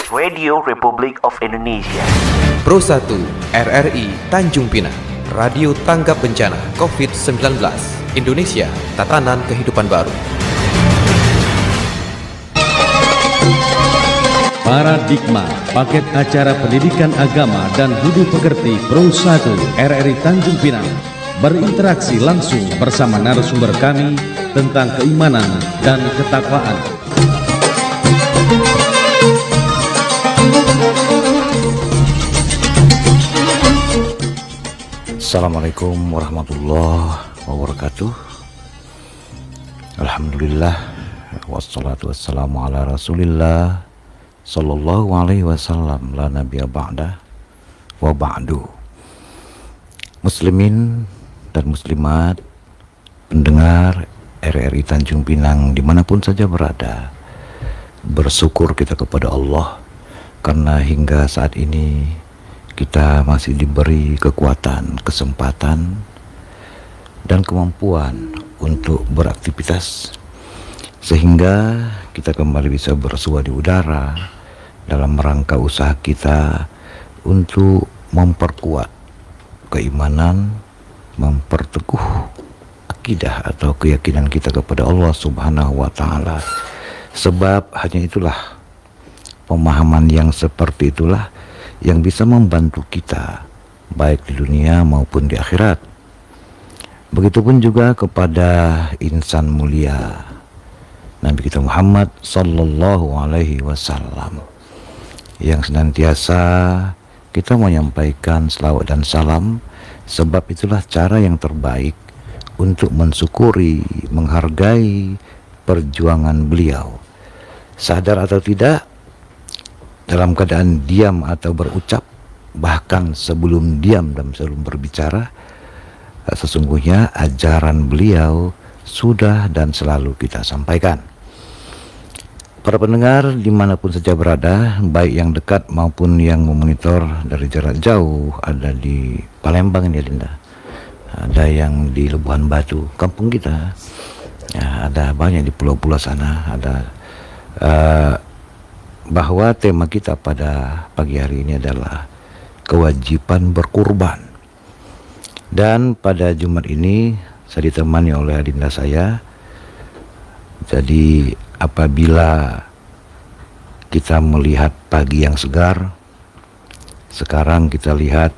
Radio Republik of Indonesia. Pro 1 RRI Tanjung Pinang, Radio Tanggap Bencana COVID-19 Indonesia, Tatanan Kehidupan Baru. Paradigma, paket acara pendidikan agama dan budi pekerti Pro 1 RRI Tanjung Pinang berinteraksi langsung bersama narasumber kami tentang keimanan dan ketakwaan. Assalamualaikum warahmatullahi wabarakatuh. Alhamdulillah, wassalatu wassalamu ala rasulillah sallallahu alaihi wasallam, la nabiyya ba'da wa ba'du. Muslimin dan muslimat, pendengar RRI Tanjung Pinang dimanapun saja berada, bersyukur kita kepada Allah karena hingga saat ini kita masih diberi kekuatan, kesempatan, dan kemampuan untuk beraktivitas, sehingga kita kembali bisa bersua di udara dalam rangka usaha kita untuk memperkuat keimanan, memperteguh akidah atau keyakinan kita kepada Allah Subhanahu wa Ta'ala. Sebab hanya itulah, pemahaman yang seperti itulah yang bisa membantu kita baik di dunia maupun di akhirat. Begitupun juga kepada insan mulia Nabi kita Muhammad sallallahu alaihi wasallam, yang senantiasa kita menyampaikan selawat dan salam, sebab itulah cara yang terbaik untuk mensyukuri, menghargai perjuangan beliau. Sadar atau tidak, dalam keadaan diam atau berucap, bahkan sebelum diam dan sebelum berbicara, sesungguhnya ajaran beliau sudah dan selalu kita sampaikan. Para pendengar dimanapun saja berada, baik yang dekat maupun yang memonitor dari jarak jauh, ada di Palembang ini Linda, ada yang di Lebuhan Batu, kampung kita, ya, ada banyak di pulau-pulau sana, ada bahwa tema kita pada pagi hari ini adalah kewajiban berkurban. Dan pada Jumat ini saya ditemani oleh adinda saya. Jadi apabila kita melihat pagi yang segar, sekarang kita lihat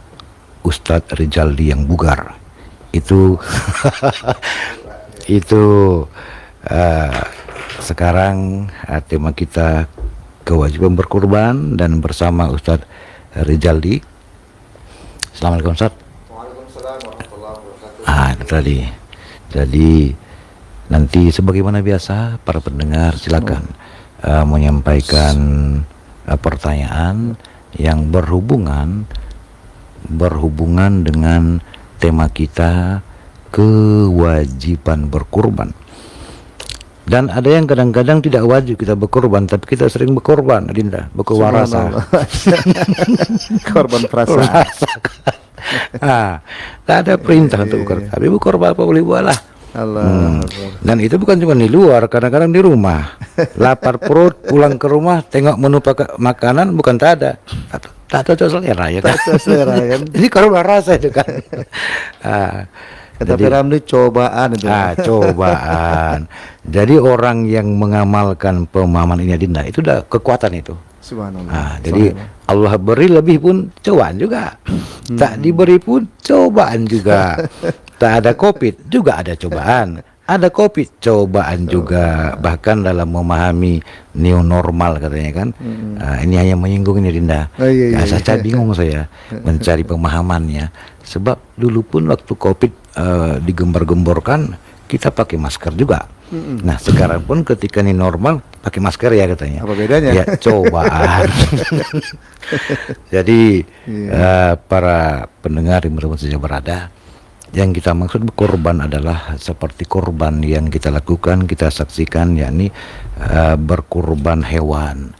Ustadz Rizaldi yang bugar. Itu sekarang tema kita kewajiban berkurban, dan bersama Ustadz Rizaldi. Assalamualaikum Ustadz. Waalaikumsalam warahmatullahi wabarakatuh. Itu tadi. Jadi nanti sebagaimana biasa para pendengar silakan menyampaikan pertanyaan yang berhubungan dengan tema kita, kewajiban berkurban. Dan ada yang kadang-kadang tidak wajib kita berkorban, tapi kita sering berkorban, Adinda, berkorban rasa. Korban perasaan. Tak ada perintah untuk berkorban, tapi berkorban apa boleh buatlah. Allah. Dan itu bukan cuma di luar, kadang-kadang di rumah. Lapar perut, pulang ke rumah, tengok menu makanan, bukan tak ada. Tak cocok selera ya kan. Ini korban rasa itu kan. Tapi Ramli cobaan itu. Cobaan. Jadi orang yang mengamalkan pemahaman ini Adinda, itu udah kekuatan itu. Subhanallah. Jadi Allah beri lebih pun cobaan juga. Tak diberi pun cobaan juga. Tak ada COVID juga ada cobaan. Ada COVID cobaan juga. Bahkan dalam memahami new normal katanya kan. Ini hanya menyinggung ini Dinda. Saya bingung saya mencari pemahamannya. Sebab dulu pun waktu COVID digembar-gemborkan, kita pakai masker juga. Nah sekarang pun ketika ini normal pakai masker ya katanya. Apa bedanya? Ya cobaan. Jadi para pendengar yang berada saja berada, yang kita maksud berkorban adalah seperti korban yang kita lakukan, kita saksikan, yakni berkorban hewan.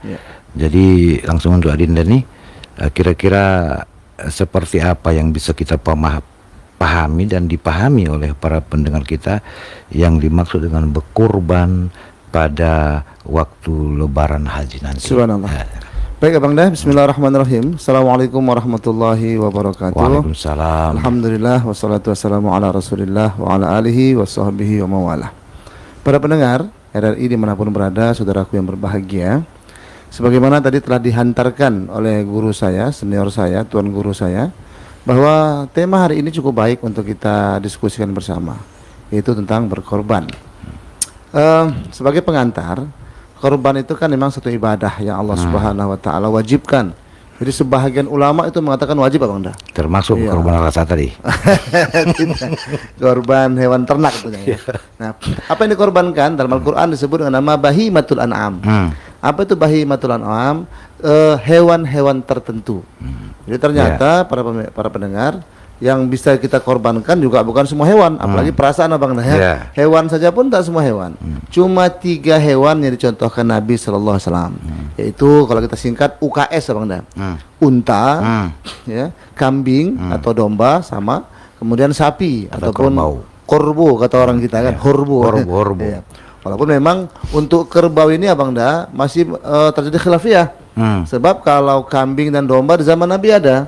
Jadi langsung untuk Adinda nih, kira-kira seperti apa yang bisa kita pahami dan dipahami oleh para pendengar kita yang dimaksud dengan berkorban pada waktu Lebaran Haji nanti. Subhanallah. Baik Abang Dah, bismillahirrahmanirrahim. Assalamualaikum warahmatullahi wabarakatuh. Waalaikumsalam. Alhamdulillah, wassalatu wassalamu ala rasulillah wa ala alihi wa sahbihi wa mawalah. Para pendengar RRI dimanapun berada, saudaraku yang berbahagia, sebagaimana tadi telah dihantarkan oleh guru saya, senior saya, tuan guru saya, bahwa tema hari ini cukup baik untuk kita diskusikan bersama, yaitu tentang berkorban. Sebagai pengantar, korban itu kan memang satu ibadah yang Allah Subhanahu wa taala wajibkan. Jadi sebahagian ulama itu mengatakan wajib Abang Dah. Termasuk Iya. korban rasa tadi. Tidak. Korban hewan ternak tentunya ya. Nah, apa yang dikorbankan dalam Al-Qur'an disebut dengan nama bahimatul an'am. Apa itu bahimatul an'am? Hewan-hewan tertentu. Jadi ternyata para pendengar, yang bisa kita korbankan juga bukan semua hewan, apalagi perasaan Abang Dah ya. Hewan saja pun tak semua hewan. Cuma 3 hewan yang dicontohkan Nabi sallallahu alaihi wasallam. Yaitu kalau kita singkat UKS Abang Dah. Unta, ya, kambing atau domba sama, kemudian sapi Atau ataupun korbo kata orang kita kan, horbo. Ya. Walaupun memang untuk kerbau ini Abang Dah masih terjadi khilafiyah. Sebab kalau kambing dan domba di zaman Nabi ada.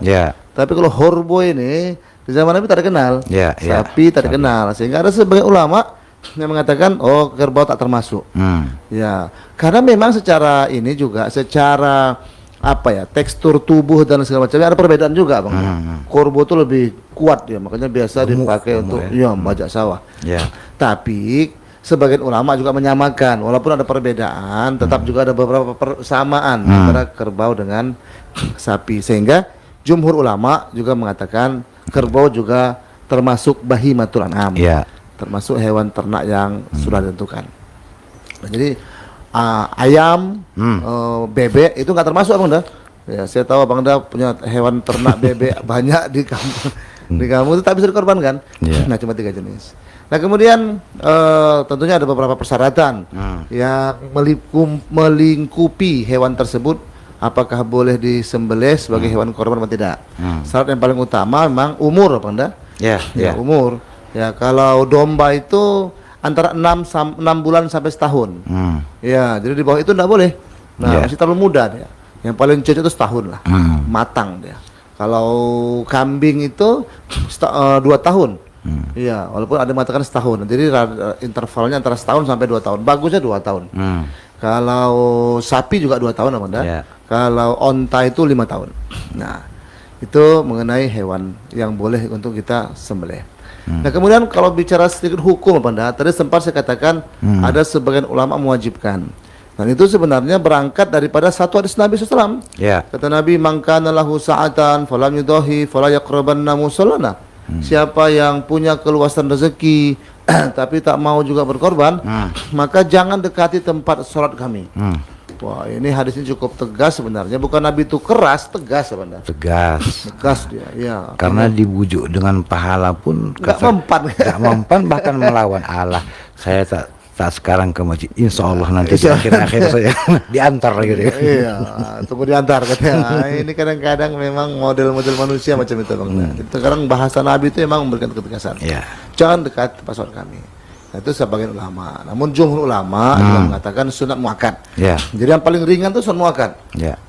Tapi kalau horbo ini di zaman Nabi tak dikenal, sapi tak dikenal, sehingga ada sebagian ulama yang mengatakan oh kerbau tak termasuk. Ya, karena memang secara ini juga secara apa ya, tekstur tubuh dan segala macamnya ada perbedaan juga Bang. Korbo itu lebih kuat ya, makanya biasa dipakai untuk ya bajak sawah. Tapi sebagian ulama juga menyamakan, walaupun ada perbedaan, tetap juga ada beberapa persamaan antara kerbau dengan sapi, sehingga jumhur ulama juga mengatakan kerbau juga termasuk bahimatul an'am, termasuk hewan ternak yang sudah ditentukan. Nah, jadi ayam, bebek itu nggak termasuk Abang Dah. Ya, saya tahu Abang Dah punya hewan ternak bebek banyak di kampung. Di kampung itu tak bisa dikorbankan. Nah, cuma 3 jenis. Nah, kemudian tentunya ada beberapa persyaratan yang melingkupi hewan tersebut. Apakah boleh disembelih sebagai hewan korban atau tidak? Syarat yang paling utama memang umur Bang Dah. Ya, umur. Ya, kalau domba itu antara 6 bulan sampai setahun. Ya, jadi di bawah itu tidak boleh. Nah, masih terlalu muda dia. Yang paling cocok itu setahun lah. Matang dia. Kalau kambing itu 2 tahun. Iya, walaupun ada yang mengatakan setahun. Jadi intervalnya antara setahun sampai 2 tahun. Bagusnya 2 tahun. Kalau sapi juga 2 tahun Bang Dah. Kalau onta itu 5 tahun. Nah, itu mengenai hewan yang boleh untuk kita sembelih. Nah, kemudian kalau bicara sedikit hukum Bang Dah, tadi sempat saya katakan ada sebagian ulama mewajibkan. Dan itu sebenarnya berangkat daripada satu hadis Nabi SAW. Kata Nabi, "Man kana lahu sa'atan falam yudahi fala yaqrabanna musallana." Siapa yang punya keluasan rezeki tapi tak mau juga berkorban, maka jangan dekati tempat sholat kami. Wah, ini hadis ini cukup tegas sebenarnya. Bukan Nabi itu keras, tegas sebenarnya. Tegas dia, ya. Karena dibujuk dengan pahala pun nggak mempan, bahkan melawan Allah. Saya tak sekarang ke masjid. Insya Allah nanti di akhir-akhir saya diantar gitu. Iya, tunggu diantar katanya. Ini kadang-kadang memang model-model manusia macam itu Bang. Itu sekarang bahasa Nabi itu memang memberikan ketegasan. Jangan dekat tempat sholat kami. Nah, itu sebagian ulama. Namun jumhur ulama juga mengatakan sunat muakkad. Jadi yang paling ringan itu sunat muakkad.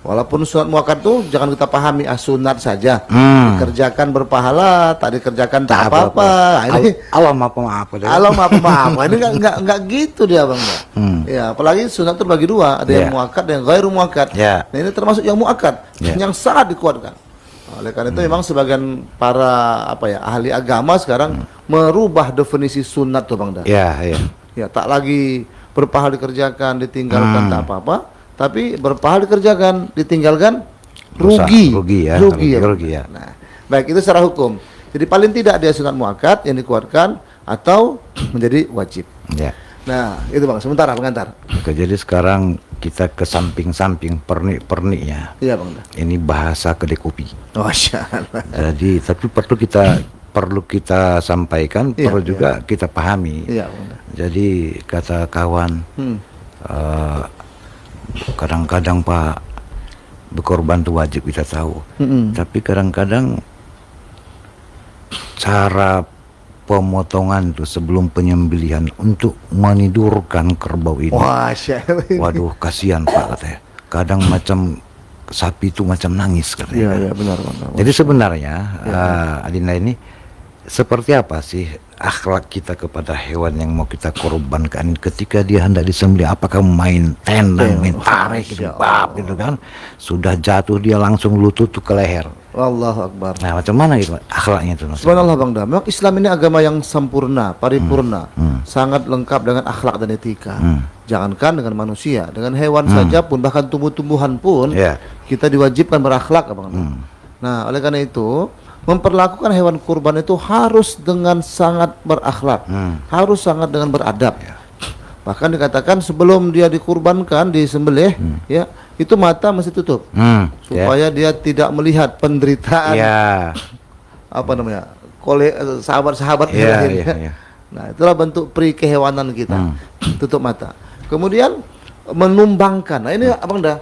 Walaupun sunat muakkad itu jangan kita pahami sunat saja. Dikerjakan berpahala, tak dikerjakan tak apa-apa. Nah, ini Allah maaf maaf. Allah maaf maaf. Ini enggak gitu dia Bang. Ya, apalagi sunat itu bagi 2, ada yang muakkad dan yang ghairu muakkad. Nah, ini termasuk yang muakkad, yang sangat dikuatkan. Oleh karena itu memang sebagian para ahli agama sekarang merubah definisi sunat tuh Bang Dah. Ya, tak lagi berpahala dikerjakan, ditinggalkan tak apa-apa, tapi berpahala dikerjakan, ditinggalkan rugi ya. Nah, baik, itu secara hukum. Jadi paling tidak dia sunat muakkad yang dikuatkan atau menjadi wajib. Nah, itu Bang, sementara pengantar. Oke, jadi sekarang kita ke samping-samping pernik-perniknya. Iya Bang Dah. Ini bahasa kedai kopi. Masyaallah. Jadi tapi perlu kita sampaikan, perlu juga kita pahami. Iya Bang Dah. Jadi kata kawan, kadang-kadang Pak, berkorban itu wajib kita tahu. Tapi kadang-kadang cara pemotongan itu sebelum penyembelihan untuk menidurkan kerbau ini. Waduh, kasihan Pak katanya. Kadang macam sapi itu macam nangis katanya. Iya, iya benar, benar. Jadi sebenarnya Adinda ini seperti apa sih akhlak kita kepada hewan yang mau kita korbankan ketika dia hendak disembelih? Apakah main tendang, main tarik gitu, bab gitu kan? Sudah jatuh dia langsung lutut tuh ke leher. Allahu Akbar. Nah, macam mana gitu akhlaknya itu? Subhanallah Bang Dam. Memang Islam ini agama yang sempurna, paripurna, sangat lengkap dengan akhlak dan etika. Jangankan dengan manusia, dengan hewan saja pun, bahkan tumbuh-tumbuhan pun, kita diwajibkan berakhlak, Bang Dam. Nah, oleh karena itu, memperlakukan hewan kurban itu harus dengan sangat berakhlak, harus sangat dengan beradab. Bahkan dikatakan sebelum dia dikurbankan, disembelih, ya itu mata mesti tutup, supaya dia tidak melihat penderitaan, apa namanya, sahabat-sahabat yang lain. Nah, itulah bentuk peri kehewanan kita, tutup mata. Kemudian menumbangkan. Nah, ini Abang dah.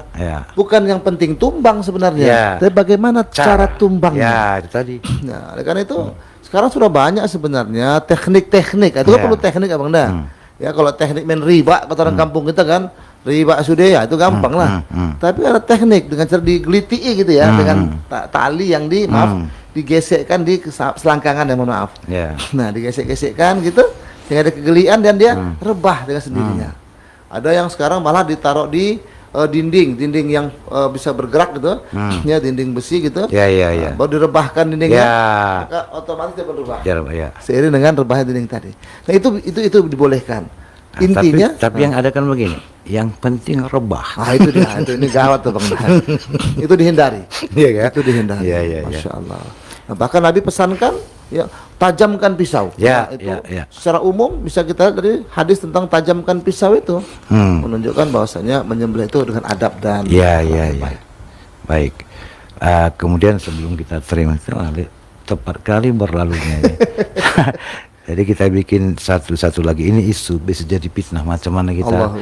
Bukan yang penting tumbang sebenarnya, tapi bagaimana cara tumbangnya. Itu tadi. Nah, oleh karena itu sekarang sudah banyak sebenarnya teknik-teknik. Itu kan perlu teknik Abang dah. Ya kalau teknik main riba kata orang kampung kita kan, riba sudah ya itu gampang lah. Tapi ada teknik dengan cara digeliti gitu ya, dengan tali yang digesekkan di selangkangan ya, mohon maaf. Nah, digesek-gesekkan gitu, sehingga ada kegelian dan dia rebah dengan sendirinya. Ada yang sekarang malah ditaruh di dinding yang bisa bergerak gitu, ya dinding besi gitu. Baru direbahkan dindingnya, maka otomatis dia berubah. Seiring dengan rebahnya dinding tadi. Nah itu dibolehkan. Intinya. Tapi yang ada kan begini, yang penting rebah. Ah itu dia, ini gawat tuh Bang. Itu dihindari. Iya kan? Itu dihindari. Masya Allah. Nah, bahkan Nabi pesankan, ya tajamkan pisau. Secara umum bisa kita lihat dari hadis tentang tajamkan pisau itu menunjukkan bahwasanya menyembelih itu dengan adab dan baik. Kemudian sebelum kita terima tepat kali berlalunya ini. Jadi kita bikin satu lagi, ini isu bisa jadi fitnah, macam mana kita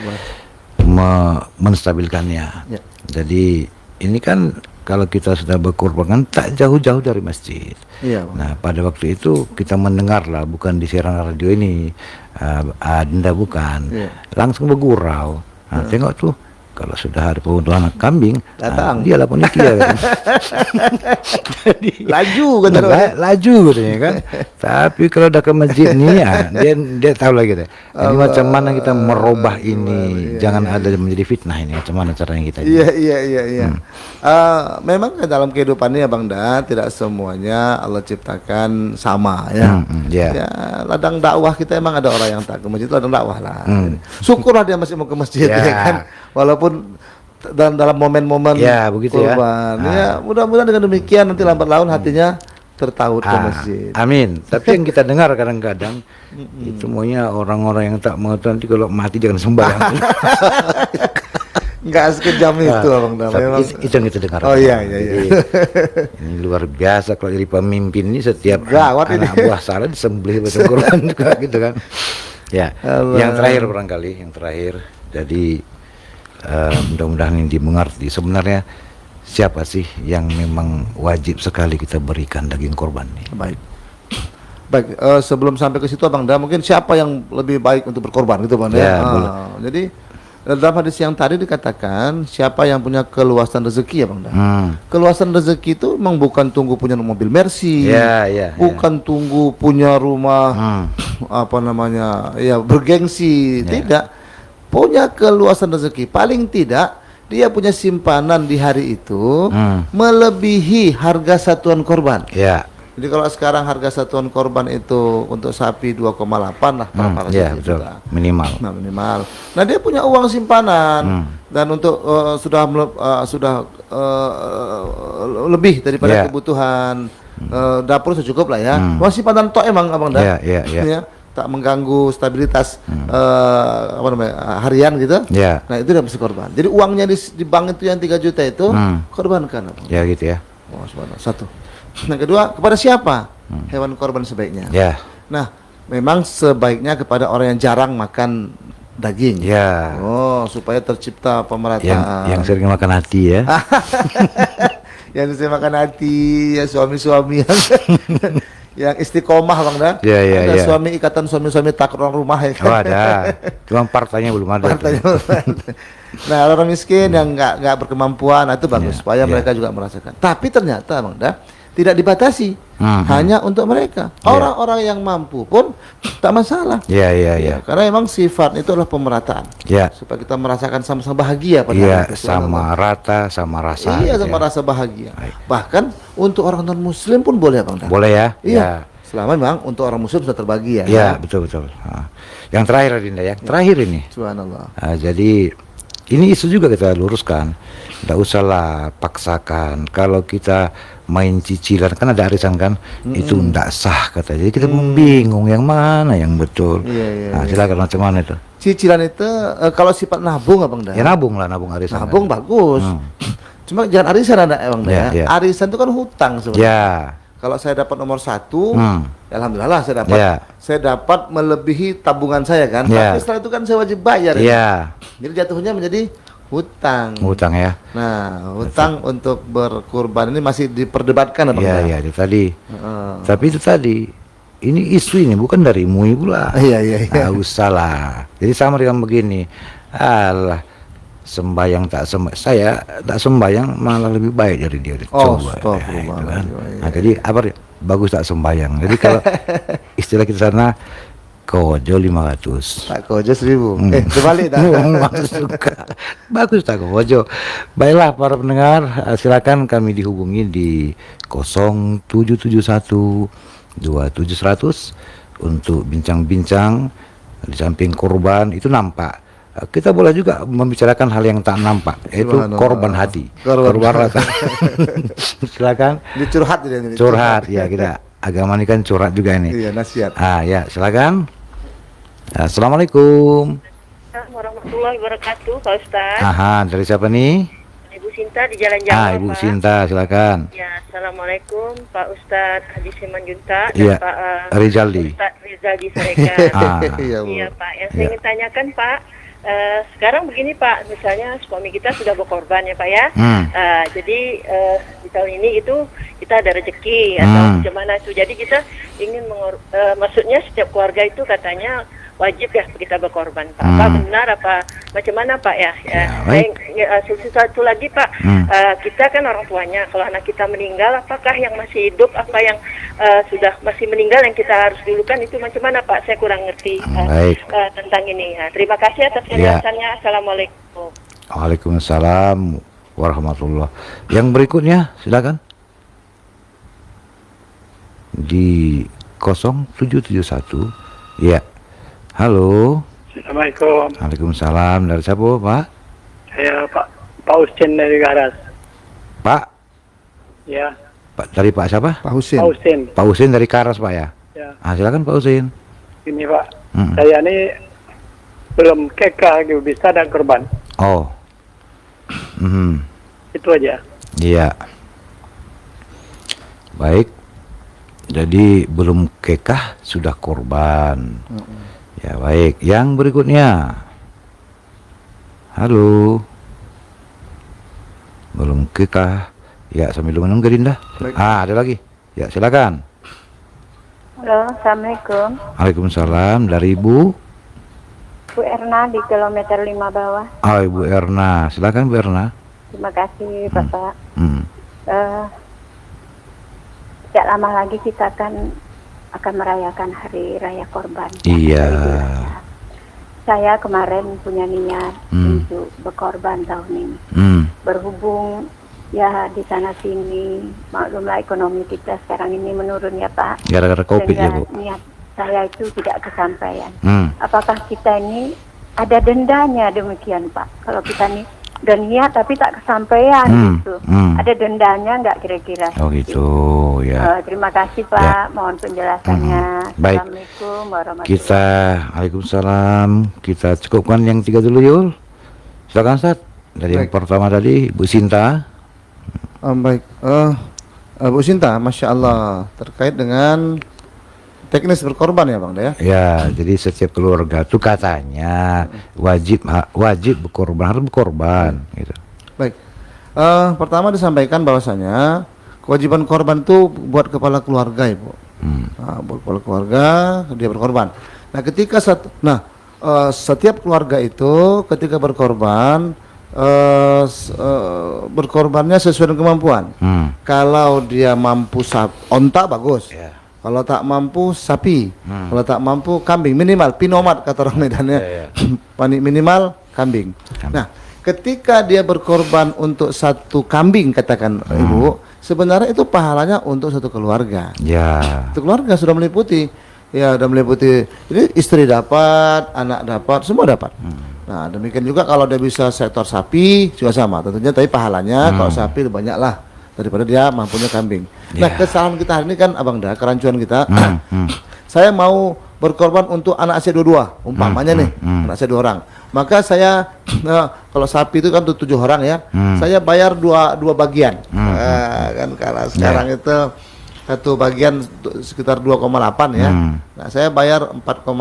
menstabilkannya. Jadi ini kan kalau kita sudah berkorban tak jauh-jauh dari masjid. Nah pada waktu itu kita mendengar lah, bukan di siaran radio ini, Adinda bukan, langsung bergurau. Nah, tengok tuh, kalau sudah ada pemuntulan kambing, datang dia lah panitia. Laju kan, laju katanya kan. Tapi kalau udah ke masjid nih, dia tahu lagi deh. Ini macam mana kita merubah ini, jangan ada menjadi fitnah ini. Macam mana caranya kita? Iya. Memang dalam kehidupan ini ya Bang Da, tidak semuanya Allah ciptakan sama ya. Ya ladang dakwah kita emang ada orang yang tak ke masjid, ladang dakwah lah. Syukurlah dia masih mau ke masjid ya kan. Walaupun dalam momen-momen kurban. Ya mudah-mudahan dengan demikian nanti lambat laun hatinya tertaut ke masjid. Amin. Tapi yang kita dengar kadang-kadang itu maunya orang-orang yang tak mau nanti kalau mati jangan sembahyang. Enggak sekejam itu Abang Dam. Itu yang kita dengar. Iya. Ini luar biasa kalau jadi pemimpin ini, setiap anak buah salah disembelih betul kurban juga gitu kan. Ya. Yang terakhir barangkali, jadi mudah-mudahan ini dimengerti. Sebenarnya siapa sih yang memang wajib sekali kita berikan daging korban nih? Baik, sebelum sampai ke situ Abang Da, mungkin siapa yang lebih baik untuk berkorban gitu Bang Da? Jadi dalam hadis yang tadi dikatakan siapa yang punya keluasan rezeki ya Bang Da. Keluasan rezeki itu memang bukan tunggu punya mobil Mercy, bukan tunggu punya rumah bergengsi, tidak. Punya keluasan rezeki, paling tidak dia punya simpanan di hari itu melebihi harga satuan korban. Jadi kalau sekarang harga satuan korban itu untuk sapi 2,8 lah betul. Minimal. Nah dia punya uang simpanan dan untuk sudah lebih daripada kebutuhan dapur secukup lah ya. Uang simpanan tok emang Abang Da. Tak mengganggu stabilitas harian gitu. Nah itu dia mesti korban. Jadi uangnya di bank itu yang 3 juta itu korbankan. Ya gitu ya. Satu. Nah kedua, kepada siapa hewan korban sebaiknya? Nah memang sebaiknya kepada orang yang jarang makan daging. Supaya tercipta pemerataan. Yang sering makan hati ya. Yang sering makan hati ya, suami-suami yang istiqomah Bang dah. Iya. Ada suami ikatan suami-suami takut orang rumah ya kan. Oh ada, cuma partainya belum ada. Partainya belum ada. Nah orang miskin yang nggak berkemampuan, nah, itu bagus supaya mereka juga merasakan. Tapi ternyata Bang dah tidak dibatasi, hanya untuk mereka. Orang-orang yang mampu pun tak masalah. Iya. Karena memang sifat itu adalah pemerataan. Iya. Supaya kita merasakan sama-sama bahagia pada Iya, sama rata, sama rasa. Iya, gitu sama rasa bahagia. Bahkan untuk orang non muslim pun boleh Bang. Boleh ya? Iya. Selama memang untuk orang muslim sudah terbagi ya. Iya, betul. Yang terakhir Dinda ya. Terakhir ini. Subhanallah. Jadi ini isu juga kita luruskan. Tidak usahlah paksakan. Kalau kita main cicilan kan ada arisan kan, itu tidak sah kata. Jadi kita pun bingung yang mana yang betul. Nah, silakan macam mana itu? Cicilan itu kalau sifat nabung Abang dah. Ya nabung arisan. Nabung bagus. Cuma jangan arisan ada Abang dah. Ya. Arisan itu kan hutang sebenarnya. Ya. Kalau saya dapat nomor 1, ya alhamdulillah saya dapat. Saya dapat melebihi tabungan saya kan. Tapi setelah itu kan saya wajib bayar. Ya. Jadi jatuhnya menjadi hutang. Hutang ya. Nah, hutang untuk berkurban ini masih diperdebatkan Abang. Iya, itu tadi. Tapi itu tadi. Ini isu ini bukan dari MUI pula. Iya. Nah, usahlah. Jadi sama dengan begini. Alah, sembayang tak saya tak sembayang malah lebih baik dari dia. Coba. Kan? Nah, jadi apa? Bagus tak sembayang. Jadi kalau istilah kita sana kojo 500. Tak kojo 1000. Terbalik dah. Suka. Bagus tak kojo. Baiklah para pendengar, silakan kami dihubungi di 0771 2700 untuk bincang-bincang. Di samping korban itu nampak. Kita boleh juga membicarakan hal yang tak nampak, yaitu korban hati. Korban rasa. Silakan. Dicurhat Curhat ya, kita agama ini kan curhat juga ini. Iya, nasihat. Ya, silakan. Assalamualaikum. Warahmatullahi wabarakatuh, Pak Ustaz. Dari siapa nih? Ibu Sinta di Jalan Jawa. Ibu Pak. Sinta, silakan. Ya, assalamualaikum Pak Ustaz Haji Simanjuntak Iya, dan Pak Rizaldi. Ustaz Rizaldi Siregar. Iya, Pak. Yang saya ingin tanyakan Pak, sekarang begini Pak, misalnya suami kita sudah berkorban ya Pak ya. Jadi di tahun ini itu kita ada rezeki atau gimana itu. Jadi kita ingin maksudnya setiap keluarga itu katanya wajib ya kita berkorban Pak. Apa benar apa macam mana Pak ya? Satu lagi Pak, kita kan orang tuanya. Kalau anak kita meninggal, apakah yang masih hidup, apa yang sudah masih meninggal yang kita harus dulukan itu macam mana Pak? Saya kurang ngerti tentang ini. Terima kasih atas penjelasannya. Assalamualaikum. Waalaikumsalam warahmatullah. Yang berikutnya silakan di 0771. Ya. Halo. Assalamualaikum. Waalaikumsalam. Dari siapa, Pak? Saya Pak Husin dari Garas. Pak? Ya. Dari Pak siapa? Pak Husin. Pak Husin dari Karas, Pak ya? Ya. Silakan Pak Husin. Ini Pak, saya ini belum kekah bisa dan korban. Oh. Itu aja. Iya. Baik. Jadi belum kekah sudah korban. Ya baik, yang berikutnya. Halo. Belum kekah. Ya sambil menunggu Dinda. Ada lagi. Ya silakan. Halo, Assalamualaikum. Waalaikumsalam. Dari Ibu Bu Erna di kilometer 5 bawah. Ibu Erna. Silakan Bu Erna. Terima kasih Bapak. Tidak lama lagi kita akan merayakan Hari Raya Korban. Iya. Saya kemarin punya niat untuk berkorban tahun ini. Berhubung ya di sana sini, maklumlah ekonomi kita sekarang ini menurun ya Pak. Gara-gara COVID ya Bu. Niat saya itu tidak kesampaian. Apakah kita ini ada dendanya demikian Pak? Kalau kita nih udah niat tapi tak kesampaian gitu. Ada dendanya nggak kira-kira? Oh gitu ya. Terima kasih Pak, mohon penjelasannya. Baik. Assalamualaikum warahmatullahi Waalaikumsalam. Kita cukupkan yang 3 dulu Yul. Silakan Ustaz. Dari yang pertama tadi Bu Sinta. Baik. Bu Sinta, Masya Allah, terkait dengan teknis berkorban ya Bang ya? Ya, jadi setiap keluarga itu katanya wajib berkorban, harus berkorban gitu. Baik. Pertama disampaikan bahwasanya kewajiban korban itu buat kepala keluarga Ibu. Nah, keluarga dia berkorban. Nah, ketika setiap keluarga itu ketika berkorban berkorbannya sesuai dengan kemampuan. Kalau dia mampu onta bagus. Kalau tak mampu sapi. Kalau tak mampu kambing, minimal pinomat kata orang Medannya. Minimal kambing. Nah, ketika dia berkorban untuk satu kambing katakan Ibu, sebenarnya itu pahalanya untuk satu keluarga. Satu keluarga sudah meliputi. Ya, sudah meliputi. Jadi istri dapat, anak dapat, semua dapat. Nah, demikian juga kalau dia bisa sektor sapi juga sama. Tentunya tapi pahalanya kalau sapi lebih banyak lah daripada dia mampunya kambing. Nah, kesalahan kita hari ini kan Abang Da, kerancuan kita. Saya mau berkorban untuk anak saya 22, umpamanya nih, anak saya 2 orang. Maka saya kalau sapi itu kan 7 orang ya. Saya bayar dua bagian. Kan kalau sekarang itu satu bagian sekitar 2,8 ya. Nah, saya bayar 5,6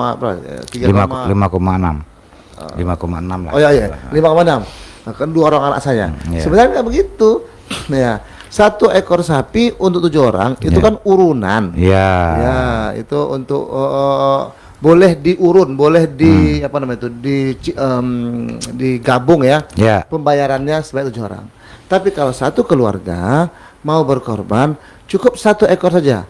lah. Oh iya, 5,6. Nah, kan 2 orang anak saya. Sebenarnya nggak begitu. Ya, 1 ekor sapi untuk 7 orang itu kan urunan. Ya, itu untuk boleh diurun, boleh digabung ya. Pembayarannya sebanyak 7 orang. Tapi kalau satu keluarga mau berkorban cukup 1 ekor saja.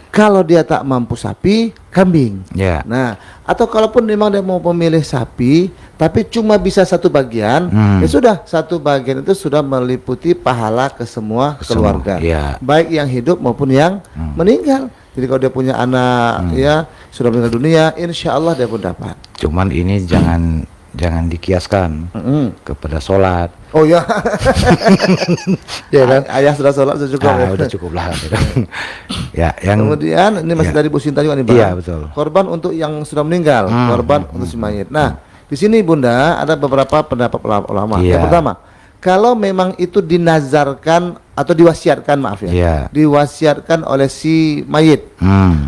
Kalau dia tak mampu sapi, kambing. Nah, atau kalaupun memang dia mau memilih sapi, tapi cuma bisa 1 bagian, ya sudah 1 bagian itu sudah meliputi pahala ke semua keluarga, baik yang hidup maupun yang meninggal. Jadi kalau dia punya anak ya sudah meninggal dunia, insya Allah dia pun dapat. Cuman ini jangan dikiaskan kepada sholat. Oh ya, ya kan? Ayah sudah sholat sudah cukup. Udah cukup lah. Ya, yang kemudian ini masih dari Bu Sinta juga nih Bang. Iya betul. Korban untuk yang sudah meninggal, korban untuk si mayit. Nah, di sini Bunda ada beberapa pendapat ulama. Yang pertama, kalau memang itu dinazarkan atau diwasiatkan, maaf ya, diwasiatkan oleh si mayit.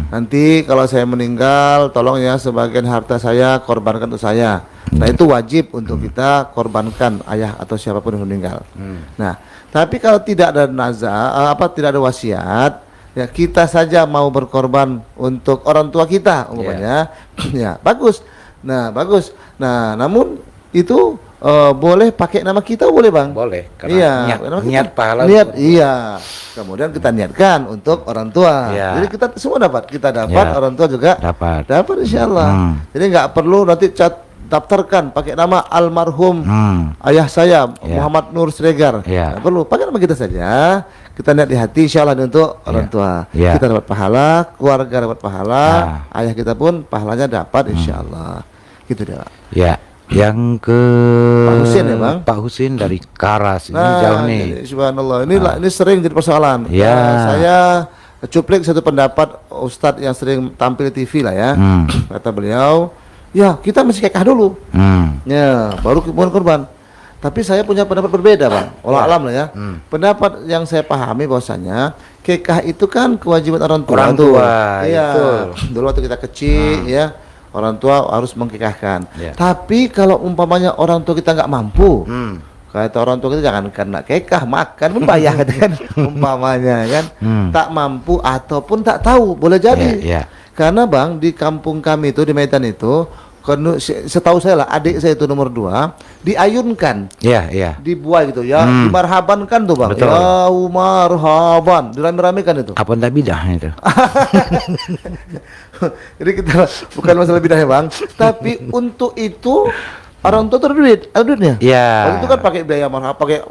Nanti kalau saya meninggal, tolong ya sebagian harta saya korbankan untuk saya. Nah, itu wajib untuk kita korbankan ayah atau siapapun yang meninggal. Nah, tapi kalau tidak ada tidak ada wasiat, ya kita saja mau berkorban untuk orang tua kita umpamanya, ya bagus. Nah, bagus. Nah, namun itu boleh pakai nama kita, boleh Bang? Boleh, karena niat pahala. Kemudian kita niatkan untuk orang tua. Jadi kita semua dapat, orang tua juga dapat insyaallah. Jadi nggak perlu nanti daftarkan pakai nama almarhum ayah saya Muhammad Nur Siregar. Nggak perlu, pakai nama kita saja. Kita niat di hati insyaallah untuk orang tua. Kita dapat pahala, keluarga dapat pahala, ayah kita pun pahalanya dapat insyaallah. Gitu deh Pak. Yang ke Pak Husin ya Bang? Pak Husin dari Karas, ini jauh nih. Subhanallah, ini sering jadi persoalan. Saya cuplik satu pendapat Ustadz yang sering tampil di TV lah ya. Kata beliau, ya kita mesti kekah dulu, ya baru kemudian korban. Tapi saya punya pendapat berbeda Bang. Allah alam lah ya. Pendapat yang saya pahami bahwasanya kekah itu kan kewajiban orang tua. Iya. Dulu waktu kita kecil ya, orang tua harus mengkekahkan. Tapi kalau umpamanya orang tua kita nggak mampu, kata orang tua kita jangan kena kekah, makan pun bayar kan, umpamanya kan, tak mampu ataupun tak tahu, boleh jadi. Karena Bang di kampung kami itu di Medan itu, setahu saya lah adik saya itu nomor 2 diayunkan, dibuai gitu ya, dimarhabankan tuh Bang. Betul. Ya marhaban, dirame-ramekan itu. Apa ndak bidah itu? Jadi kita bukan masalah bidah ya Bang, tapi untuk itu orang tua ada duitnya. Waktu itu kan pakai biaya marhab, pakai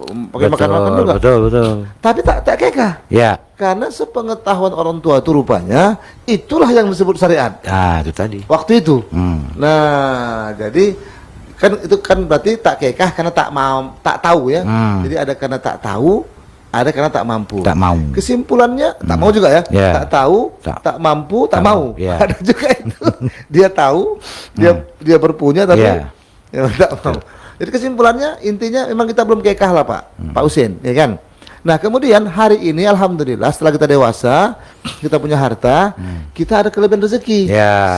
makan juga. Betul. Tapi tak kekah. Karena sepengetahuan orang tua itu rupanya itulah yang disebut syariat. Itu tadi. Waktu itu. Nah, jadi kan itu kan berarti tak kekah karena tak tahu ya. Jadi ada karena tak tahu, ada karena tak mampu. Kesimpulannya tak mau juga ya. Tak tahu, tak mampu, tak mau. Ada juga itu. Dia tahu, dia berpunya tapi tak mau. Jadi kesimpulannya intinya memang kita belum kekah lah Pak Husin, ya kan? Nah, kemudian hari ini alhamdulillah setelah kita dewasa, kita punya harta, kita ada kelebihan rezeki.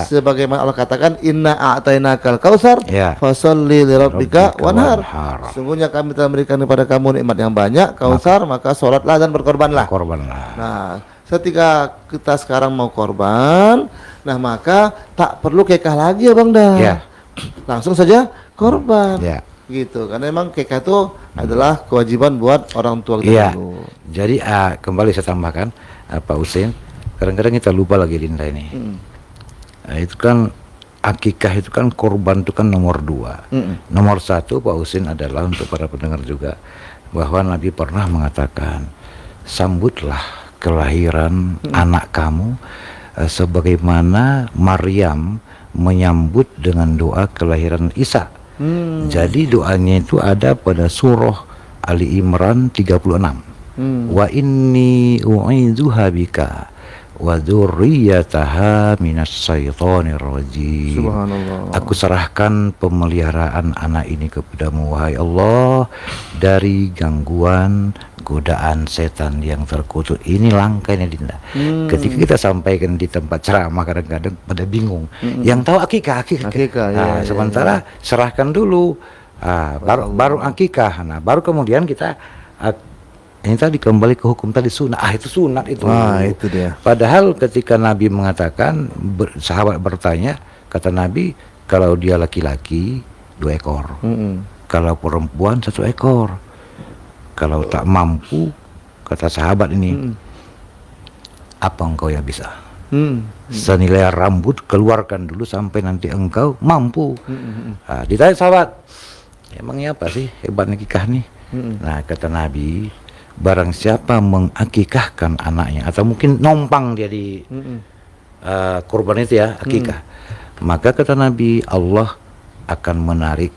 Sebagaimana Allah katakan, inna a'tainakal kautsar, fasholli lirabbika wanhar. Sungguhnya kami telah memberikan kepada kamu nikmat yang banyak, kautsar, maka sholatlah dan berkorbanlah. Nah, ketika kita sekarang mau korban, nah maka tak perlu kekah lagi ya Bang dah. Ya. Langsung saja korban. Ya. Gitu. Karena memang kekah itu adalah kewajiban buat orang tua kita Iya. dulu. Jadi kembali saya tambahkan Pak Husin, kadang-kadang kita lupa lagi Linda ini. Itu kan akikah itu kan korban itu kan nomor 2. Nomor 1 Pak Husin adalah untuk para pendengar juga bahwa Nabi pernah mengatakan, sambutlah kelahiran anak kamu sebagaimana Maryam menyambut dengan doa kelahiran Isa. Jadi doanya itu ada pada surah Ali Imran 36. Wa inni u'idzuha bika wa dzurriyyataha minas syaitonir rajim. Subhanallah. Aku serahkan pemeliharaan anak ini kepadamu wahai Allah dari gangguan godaan setan yang terkutuk. Ini langkahnya Dinda. Ketika kita sampaikan di tempat ceramah kadang-kadang pada bingung. Yang tahu akikah. Nah, sementara serahkan dulu. Baru akikah. Nah, baru kemudian kita ini tadi kembali ke hukum tadi sunat. Itu sunat itu. Itu dia. Padahal ketika Nabi mengatakan, sahabat bertanya, kata Nabi, kalau dia laki-laki 2 ekor, kalau perempuan 1 ekor. Kalau tak mampu, kata sahabat ini, apa engkau yang bisa? Senilai rambut keluarkan dulu sampai nanti engkau mampu. Ditanya sahabat, emangnya apa sih hebatnya akikah nih? Nah kata Nabi, barang siapa mengakikahkan anaknya atau mungkin nompang dia di kurban itu ya akikah, maka kata Nabi Allah akan menarik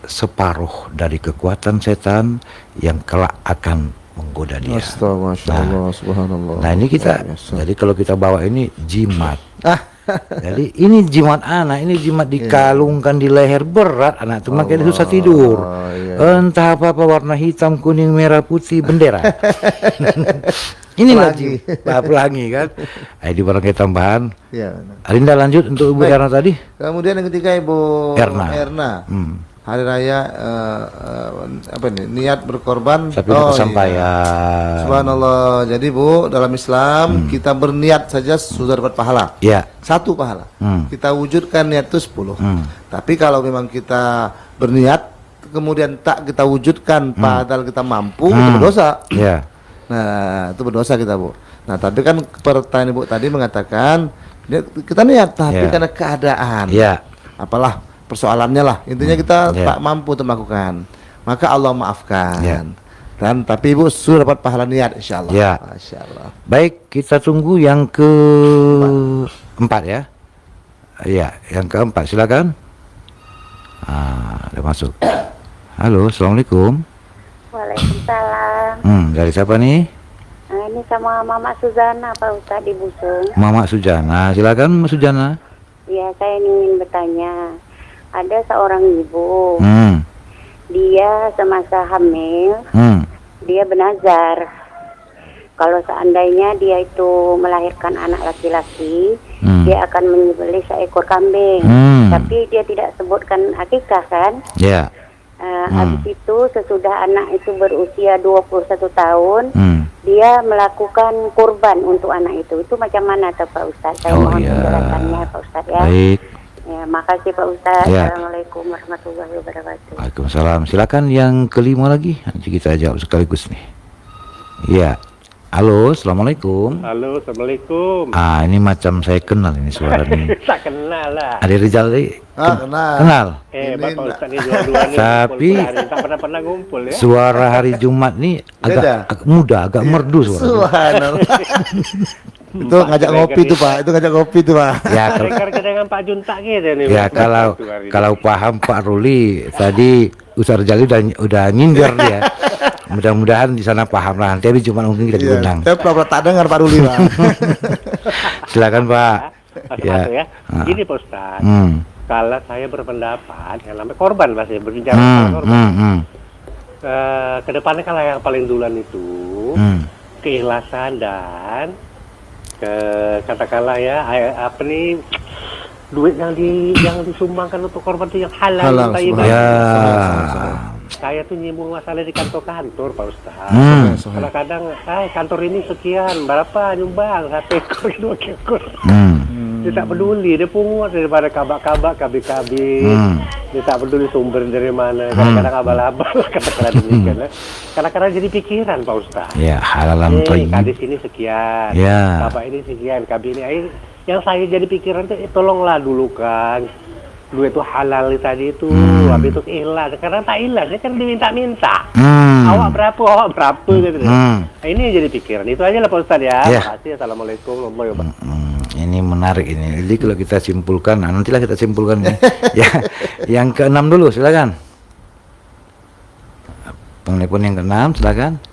separuh dari kekuatan setan yang kelak akan menggoda dia. Astagfirullah, subhanallah. Nah ini kita, jadi kalau kita bawa ini jimat. Jadi ini jimat anak, ini jimat dikalungkan di leher, berat anak itu makanya susah tidur. Entah apa warna hitam, kuning, merah, putih, bendera. Ini lagi pelangi kan. Ini barangkali tambahan. Arinda lanjut untuk Ibu Erna tadi. Kemudian yang ketiga Ibu Erna. Hari raya niat berkorban tapi kesampaian. Subhanallah. Jadi Bu, dalam Islam kita berniat saja sudah dapat pahala. 1 pahala. Kita wujudkan niat itu 10. Tapi kalau memang kita berniat kemudian tak kita wujudkan padahal kita mampu, itu berdosa. Nah, itu berdosa kita Bu. Nah, tapi kan pertanyaan Ibu tadi mengatakan kita niat tapi karena keadaan. Apalah persoalannya lah, intinya kita tak mampu untuk melakukan, maka Allah maafkan. Dan tapi Ibu sudah dapat pahala niat insyaallah. Masyaallah. Baik, kita tunggu yang keempat ya. Yang keempat silakan. Udah masuk. Halo, assalamualaikum. Waalaikumsalam. Dari siapa nih? Ini sama Mama Suzana Pak Ustadz di Busung. Mama Sujana, silakan Mas Sujana. Ya, saya ingin bertanya. Ada seorang ibu, dia semasa hamil, dia bernazar. Kalau seandainya dia itu melahirkan anak laki-laki, dia akan menyembelih seekor kambing. Tapi dia tidak sebutkan akikah kan? Habis itu sesudah anak itu berusia 21 tahun, dia melakukan kurban untuk anak itu. Itu macam mana tuh Pak Ustadz? Saya mohon penjelasannya Pak Ustadz ya. Baik. Ya, makasih Pak Ustadz. Assalamualaikum warahmatullahi wabarakatuh. Waalaikumsalam. Silakan yang kelima lagi. Nanti kita jawab sekaligus nih. Halo, assalamualaikum. Halo, assalamualaikum. Ini macam saya kenal ini suara ini. Tak kenal lah. Ada Rizal tadi. Kenal. Bapak Ustadz ini dua-dua nih. Tapi tak pernah ngumpul ya. Suara hari Jumat nih agak muda, agak merdu suara. Subhanallah. Itu ngajak ngopi tuh Pak, Ya, dengan Pak Junta gitu nih. Ya kalau paham Pak Ruli tadi Ustaz Rizal udah nyindir dia. Mudah-mudahan di sana paham lah. Nanti cuma mungkin kita diundang. Saya pura-pura tak dengar Pak Ruli Pak. Silakan Pak. Ya. Gini Pak Ustaz. Kalau saya berpendapat yang namanya korban pasti berbicara tentang korban. Kedepannya kalau yang paling duluan itu keikhlasan dan katakanlah ya duit yang disumbangkan untuk korban itu yang halal. saya tuh nyinggung masalah di kantor-kantor Pak Ustadz. Kadang-kadang, kantor ini sekian, berapa nyumbang, 1 ekor, 2 ekor. Dia tak peduli, dia pungut daripada kabak-kabak, kabik-kabik. Dia tak peduli sumber dari mana. Kadang-kadang abal-abal, kata-kata demikian. Kadang-kadang jadi pikiran Pak Ustadz. Ya, halalan thayyib. Kadis ini sekian, kabak ini sekian, kabik ini. Yang saya jadi pikiran itu, tolonglah dulu kan. Duit itu halal tadi itu, habis itu ikhlas. Sekarang tak ikhlas, dia kan diminta-minta. Awak berapa gitu. Nah, ini jadi pikiran. Itu aja lah Pak Ustadz ya. Terima kasih. Assalamualaikum warahmatullahi wabarakatuh. Ini menarik ini. Jadi kalau kita simpulkan, nantilah kita simpulkan ya. Ya, yang ke-6 dulu, silakan. Penelpon yang ke-6, silakan.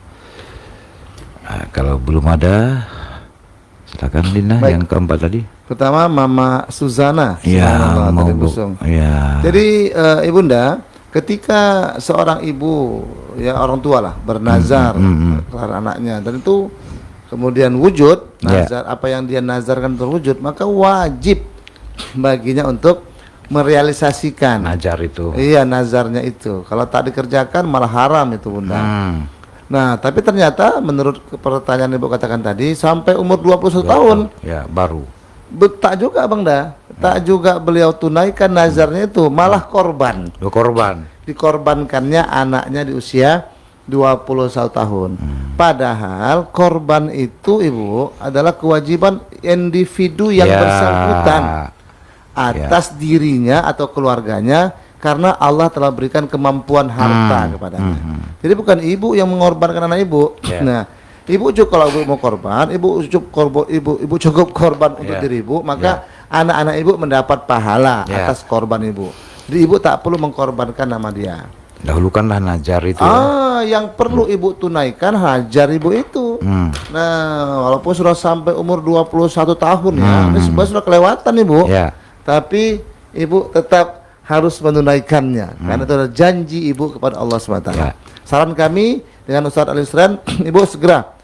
Kalau belum ada, silakan Lina. Baik. Yang ke-4 tadi. Pertama Mama Suzana. Ya, jadi Ibunda, ketika seorang ibu, ya orang tua lah, bernazar kepada anaknya, dan itu kemudian wujud nazar, apa yang dia nazarkan terwujud, maka wajib baginya untuk merealisasikan nazar itu. Iya, nazarnya itu. Kalau tak dikerjakan malah haram itu, Bunda. Nah, tapi ternyata menurut pertanyaan Ibu katakan tadi, sampai umur 21 tahun. Ya, baru. Tak juga Bang Da, tak juga beliau tunaikan nazarnya itu, malah korban. Dikorbankannya anaknya di usia 21 tahun. Padahal korban itu Ibu adalah kewajiban individu yang bersangkutan atas dirinya atau keluarganya, karena Allah telah berikan kemampuan harta kepadanya. Jadi bukan ibu yang mengorbankan anak ibu. Nah, ibu cukup, kalau ibu mau korban, ibu cukup korban untuk diri ibu, maka anak-anak ibu mendapat pahala atas korban ibu. Jadi ibu tak perlu mengkorbankan nama dia. Dahulukanlah najar itu. Yang perlu ibu tunaikan hajar ibu itu. Nah, walaupun sudah sampai umur 21 tahun ini sebenarnya sudah kelewatan ibu. Tapi ibu tetap harus menunaikannya, karena itu adalah janji ibu kepada Allah SWT. Saran kami dengan Ustadz Al-Isran, ibu segera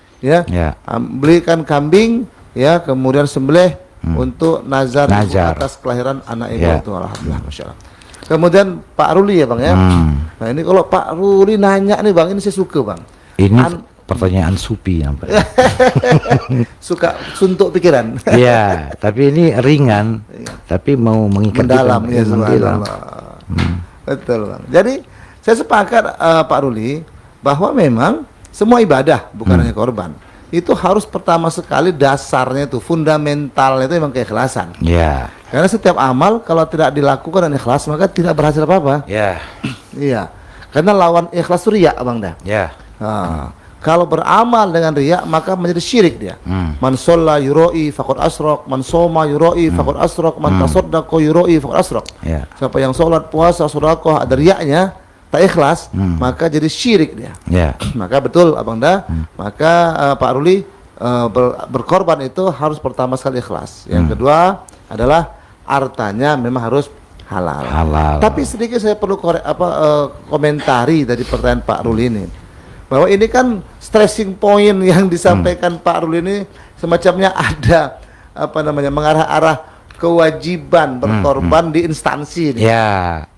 belikan kambing, kemudian sembelih untuk nazar atas kelahiran anak ibu itu. Alhamdulillah, Masya Allah. Kemudian Pak Ruli ya Bang ya. Nah ini kalau Pak Ruli nanya nih Bang, ini saya suka Bang. Ini pertanyaan supi nampak. Suka suntuk pikiran. Iya, tapi ini ringan, tapi mau mengikat mendalam ya, betul Bang. Jadi saya sepakat Pak Ruli bahwa memang semua ibadah, bukan hanya korban, itu harus pertama sekali dasarnya itu, fundamentalnya itu memang keikhlasan. Karena setiap amal kalau tidak dilakukan dengan ikhlas, maka tidak berhasil apa-apa. Iya. Karena lawan ikhlas itu riya, Bang Da. Kalau beramal dengan riya, maka menjadi syirik dia. Man sholla yuroi faqad asyraq, man soma yuroi faqad asyraq, man tasaddaqa yuroi faqad asyraq. Siapa yang sholat, puasa, sedekah ada riyanya, tak ikhlas, maka jadi syirik dia. Maka betul Abang Da, maka Pak Ruli berkorban itu harus pertama sekali ikhlas. Yang kedua adalah hartanya memang harus halal. Tapi sedikit saya perlu komentari dari pertanyaan Pak Ruli ini, bahwa ini kan stressing point yang disampaikan Pak Ruli ini semacamnya ada mengarah-arah kewajiban berkorban di instansi ini.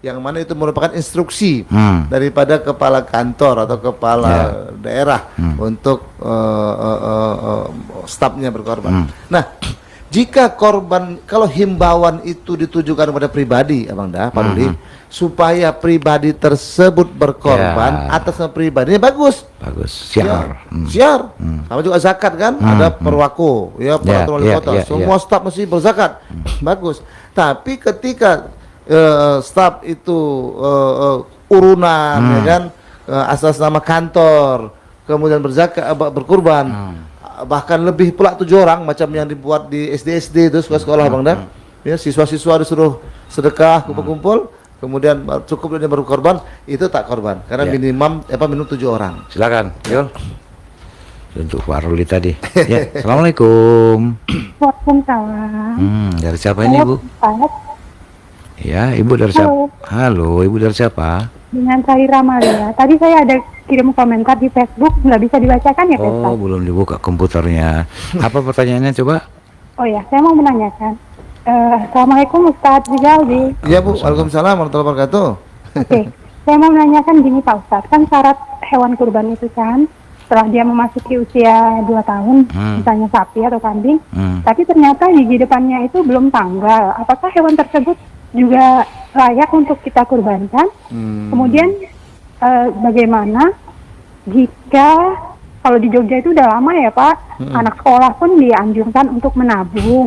Yang mana itu merupakan instruksi daripada kepala kantor atau kepala daerah untuk stafnya berkorban. Nah, jika korban, kalau himbauan itu ditujukan kepada pribadi, Abang Da, Pak Ruli, supaya pribadi tersebut berkorban atas nama pribadinya, bagus. Syiar. Sama juga zakat kan, ada perwako, peraturan wali kota, semua staf mesti berzakat. Bagus. Tapi ketika staf itu urunan, ya kan, asas nama kantor, kemudian berzakat, berkurban, bahkan lebih pula 7 orang macam yang dibuat di SD itu sekolah Bang Da. Ya, siswa-siswa disuruh sedekah kumpul-kumpul, kemudian cukup dia baru korban, itu tak korban karena minimum 7 orang. Silakan, Yul. Untuk Pak Ruli tadi. Assalamualaikum. Waalaikumsalam. Dari siapa ini, Bu? Ya, Ibu dari siapa? Halo, Ibu dari siapa? Dengan Syahira Malia. Tadi saya ada kirim komentar di Facebook, nggak bisa dibacakan ya, Pak? Belum dibuka komputernya. Apa pertanyaannya coba? Oh ya, saya mau menanyakan. Assalamualaikum Ustadz Rizaldi. Iya Bu, waalaikumsalam warahmatullahi wabarakatuh. Oke, Saya mau menanyakan gini Pak Ustadz, kan syarat hewan kurban itu kan setelah dia memasuki usia 2 tahun, misalnya sapi atau kambing, tapi ternyata gigi depannya itu belum tanggal. Apakah hewan tersebut juga layak untuk kita kurbankan? Kemudian bagaimana jika kalau di Jogja itu udah lama ya Pak, anak sekolah pun dianjurkan untuk menabung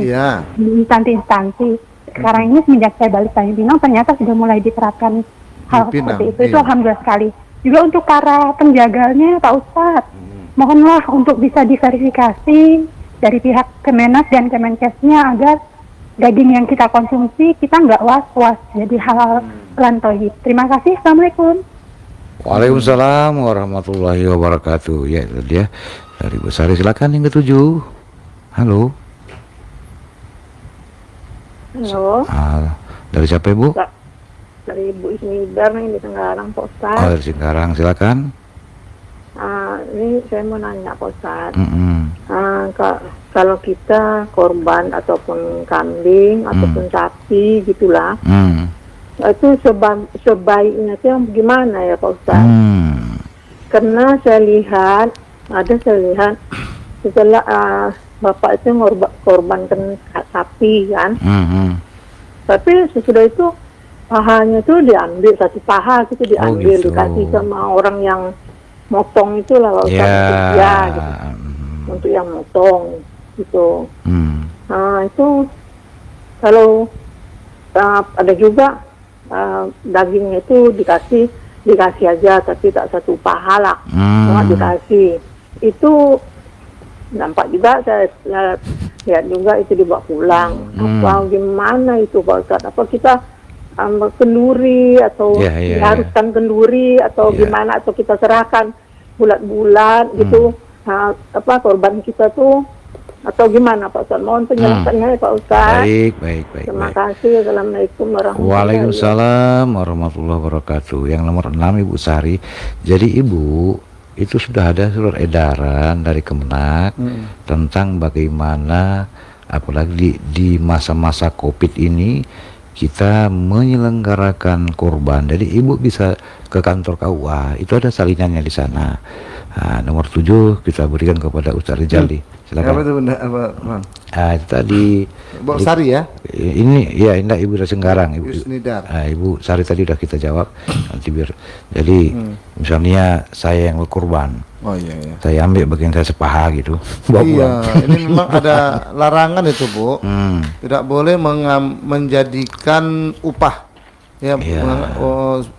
di instansi-instansi. Sekarang ini semenjak saya balik Tanjung Pinang ternyata sudah mulai diterapkan hal seperti itu. Itu alhamdulillah sekali. Juga untuk para penjaganya Pak Ustadz, mohonlah untuk bisa diverifikasi dari pihak Kemenak dan Kemenkesnya agar daging yang kita konsumsi kita nggak was-was jadi halal lan thayyib. Terima kasih. Assalamualaikum. Waalaikumsalam warahmatullahi wabarakatuh. Ya itu dia dari Bu Sari, silakan yang ketujuh. Halo. Halo. Dari siapa Ibu? Dari Ibu Ismidar nih di Tenggarang Pak Ustadz. Dari Tenggarang, silakan. Ini saya mau nanya Pak Ustadz. Kalau kita korban ataupun kambing ataupun sapi gitulah, itu sebaiknya itu yang gimana ya Pak Ustadz? Karena saya lihat setelah bapak itu korbankan sapi kan, tapi sesudah itu pahanya tuh diambil, satu paha gitu diambil, dikasih sama orang yang motong itulah Pak Ustadz, gitu. Untuk yang motong gitu. Nah itu kalau ada juga dagingnya itu dikasih aja, tapi tak satu paha lah, cuma dikasih. Itu nampak juga saya lihat juga itu dibawa pulang. Apa gimana itu Pak Ustadz? Apa kita kenduri atau diharuskan kenduri atau gimana, atau kita serahkan bulat-bulat gitu korban kita tuh, atau gimana Pak Ustadz? Mohon penjelasannya ya Pak Ustadz. Baik. Terima kasih. Assalamualaikum warahmatullahi wabarakatuh. Waalaikumsalam warahmatullahi wabarakatuh. Yang nomor 6 Ibu Sari. Jadi Ibu itu sudah ada surat edaran dari Kemenak tentang bagaimana apalagi di masa-masa Covid ini kita menyelenggarakan kurban. Jadi Ibu bisa ke kantor KUA, itu ada salinannya di sana. Nomor 7 kita berikan kepada Ustaz Rizali. Silakan. Apa itu benda apa, Bang? Itu tadi Bu Sari ya? Ini ya, Indah Ibu dari Senggarang, Ibu. Ibu Sari tadi udah kita jawab. Nanti biar. Jadi misalnya saya yang berkurban. Oh iya. Saya ambil bagian saya sepaha gitu. Ini memang ada larangan itu Bu. Tidak boleh menjadikan upah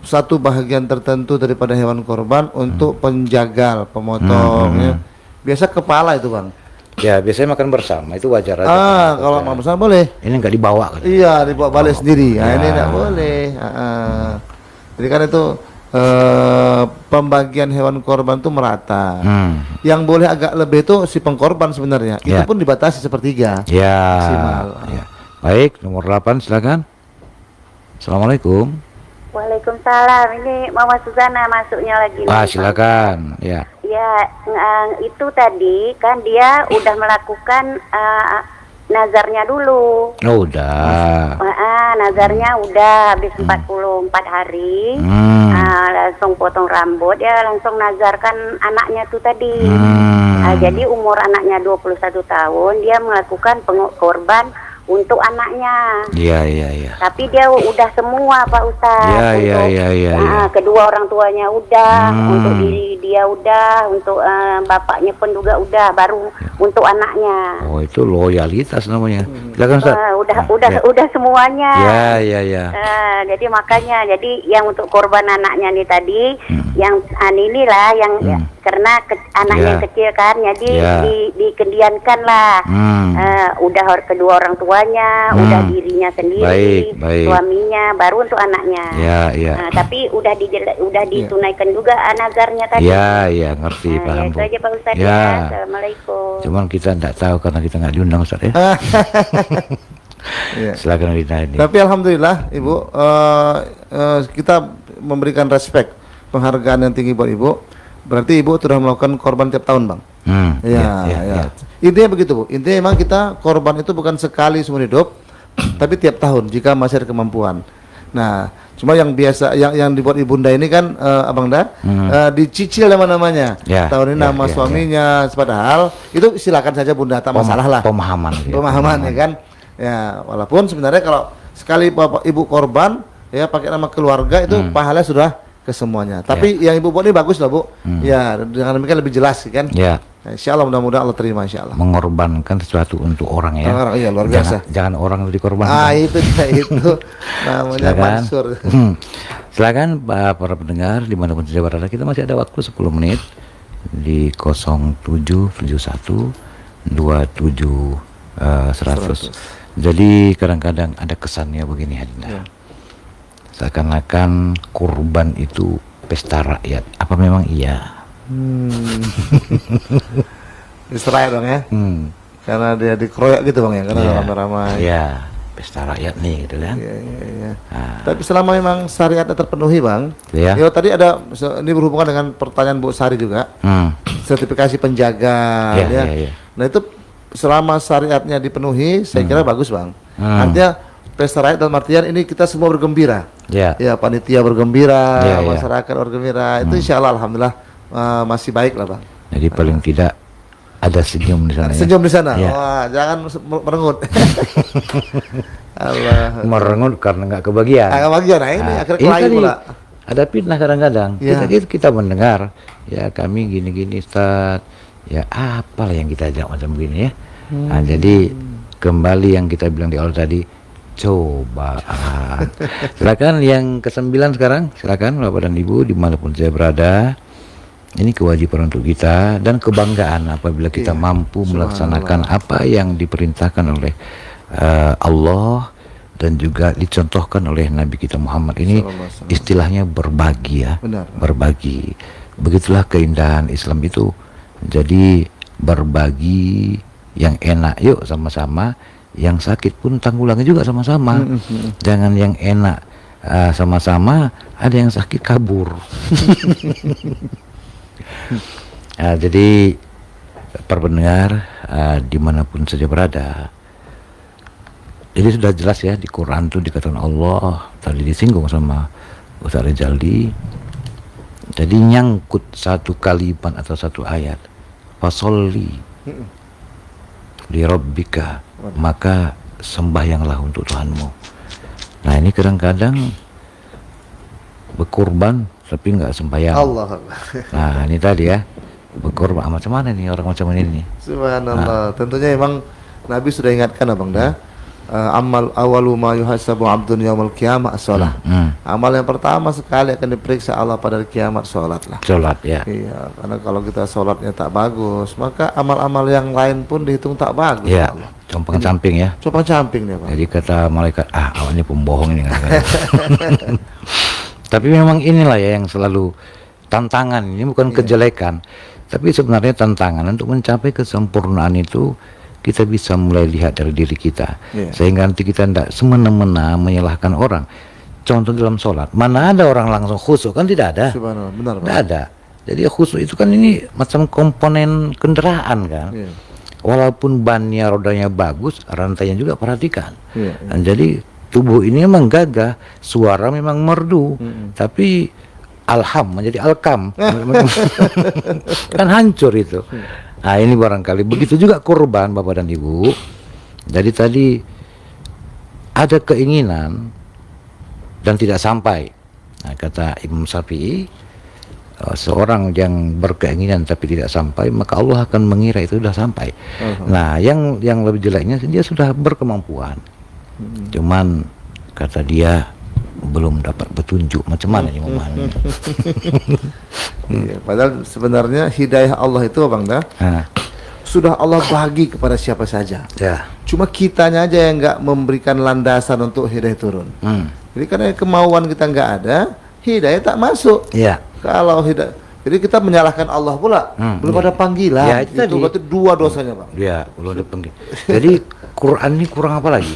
satu bagian tertentu daripada hewan korban untuk penjagal, pemotong. Biasa kepala itu Bang. Ya biasanya makan bersama, itu wajar aja. Kalau makan bersama boleh. Ini nggak dibawa kan? Iya, dibawa balik sendiri. Ini nggak boleh. Jadi kan itu pembagian hewan korban itu merata. Yang boleh agak lebih itu si pengkorban sebenarnya. Itu pun dibatasi sepertiga. Baik, nomor 8 silakan. Assalamualaikum. Waalaikumsalam. Ini Mama Suzana masuknya lagi. Silakan. Ya, itu tadi kan dia udah melakukan nazarnya dulu. Udah. Nazarnya udah habis 44 hari. Langsung potong rambut, ya langsung nazarkan anaknya tuh tadi. Jadi umur anaknya 21 tahun, dia melakukan korban untuk anaknya. Iya. Tapi dia udah semua Pak Ustadz. Iya. Kedua orang tuanya udah, untuk diri dia udah, untuk bapaknya pun juga udah, baru untuk anaknya. Oh, itu loyalitas namanya. Silakan Ustaz. Udah semuanya. Iya. Jadi makanya, jadi yang untuk korban anaknya nih tadi, yang inilah yang karena anaknya kecil kan, jadi dikendiankan lah. Udah kedua orang tuanya, udah dirinya sendiri, suaminya, baru untuk anaknya. Tapi udah ditunaikan juga nazarnya tadi. Iya, ngerti, paham. Itu aja Pak Ustadz ya. Assalamualaikum. Cuman kita tidak tahu karena kita nggak diundang Ustadz ya. Silakan Rina ini. Tapi alhamdulillah Ibu, kita memberikan respect, penghargaan yang tinggi buat Ibu. Berarti Ibu sudah melakukan korban tiap tahun Bang. Intinya begitu Bu. Intinya memang kita korban itu bukan sekali seumur hidup, tapi tiap tahun jika masih ada kemampuan. Nah, Cuma yang biasa yang dibuat ibunda ini kan Abang Da dicicil namanya. Tahun ini nama suaminya. Padahal itu silakan saja Bunda, tak masalah lah. Pemahaman ya kan. Ya, walaupun sebenarnya kalau sekali bapak ibu korban ya pakai nama keluarga itu pahalanya sudah ke semuanya. Tapi yang ibu buat ini bagus lah Bu. Ya, dengan demikian lebih jelas kan. Ya. Nah, insya Allah mudah-mudahan Allah terima insya Allah. Mengorbankan sesuatu untuk orang ya. Orang, iya luar biasa. Jangan orang dikorbankan. Itu namanya mansur. Silakan para pendengar dimanapun saja berada, kita masih ada waktu 10 menit di 0771 27 100. Jadi kadang-kadang ada kesannya begini Hadinda. Seakan-akan kurban itu pesta rakyat. Apa memang iya? Israel dong ya. Karena dia dikeroyok gitu Bang ya, karena ramai-ramai. Iya, pesta rakyat nih gitu kan. Iya. Tapi selama memang syariatnya terpenuhi Bang. Ya. Tadi ada ini berhubungan dengan pertanyaan Bu Sari juga. Sertifikasi penjaga ya. Nah, itu selama syariatnya dipenuhi, saya kira bagus Bang. Artinya pesta rakyat dalam artian ini kita semua bergembira. Ya, panitia bergembira, masyarakat bergembira. Itu insya Allah alhamdulillah masih baik lah Bang. Jadi paling tidak ada senyum di sana. Senyum di sana. Wah, jangan merengut. Allah. Merengut karena nggak kebagian. Nah ini akhirnya kelahi pula. Ada fitnah kadang-kadang. Kita mendengar ya kami gini-gini Ustaz. Ya apalah yang kita ajak macam begini ya. Nah, jadi kembali yang kita bilang di awal tadi, cobaan. Silakan yang ke-9 sekarang, silakan Bapak dan Ibu dimanapun saya berada. Ini kewajiban untuk kita dan kebanggaan apabila kita mampu melaksanakan apa yang diperintahkan oleh Allah dan juga dicontohkan oleh Nabi kita Muhammad. Ini istilahnya berbagi ya. Berbagi. Begitulah keindahan Islam itu. Jadi berbagi yang enak yuk sama-sama, yang sakit pun tanggulangi juga sama-sama. Jangan yang enak sama-sama, ada yang sakit kabur. Jadi para pendengar dimanapun saja berada, jadi sudah jelas ya di Quran itu dikatakan Allah, tadi disinggung sama Ustaz Rizaldi. Jadi nyangkut satu kalimat atau satu ayat, fasolli li rabbika, maka sembahyanglah untuk Tuhanmu. Nah ini kadang-kadang berkorban tapi nggak sembahyang. Allah. Nah ini tadi ya, berkorban macam mana nih orang macam ini? Subhanallah. Tentunya memang Nabi sudah ingatkan Abang Da. Amal awalu ma yuhasabu abdun yaumul qiyamah as-shalah. Amal yang pertama sekali akan diperiksa Allah pada hari kiamat salat lah. Salat ya. Iya, karena kalau kita salatnya tak bagus, maka amal-amal yang lain pun dihitung tak bagus. Iya. Compang-camping ya. Compang-camping nih, Pak. Jadi kata malaikat, awalnya pembohong ini kan. Tapi memang inilah ya yang selalu tantangan. Ini bukan kejelekan, tapi sebenarnya tantangan untuk mencapai kesempurnaan itu. Kita bisa mulai lihat dari diri kita, sehingga nanti kita tidak semena-mena menyalahkan orang. Contoh dalam sholat, mana ada orang langsung khusyuk, kan tidak ada. Benar, tidak ada. Jadi khusyuk itu kan ini macam komponen kendaraan kan. Walaupun bannya rodanya bagus, rantainya juga perhatikan. Dan jadi tubuh ini memang gagah, suara memang merdu, tapi alham menjadi alkam. Kan hancur itu. Nah ini barangkali begitu juga kurban Bapak dan Ibu. Jadi tadi ada keinginan dan tidak sampai. Nah kata Imam Syafi'i, seorang yang berkeinginan tapi tidak sampai, maka Allah akan mengira itu sudah sampai. Nah yang lebih jeleknya dia sudah berkemampuan, cuman kata dia belum dapat petunjuk macam mana ini memahami. Padahal sebenarnya hidayah Allah itu Bang Da, sudah Allah bagi kepada siapa saja. Cuma kitanya aja yang nggak memberikan landasan untuk hidayah turun. Jadi karena kemauan kita nggak ada, hidayah tak masuk. Kalau hidayah, jadi kita menyalahkan Allah pula. Belum ada panggilan. Itu berarti dua dosanya Bang. Belum ada panggilan. Jadi Quran ini kurang apa lagi?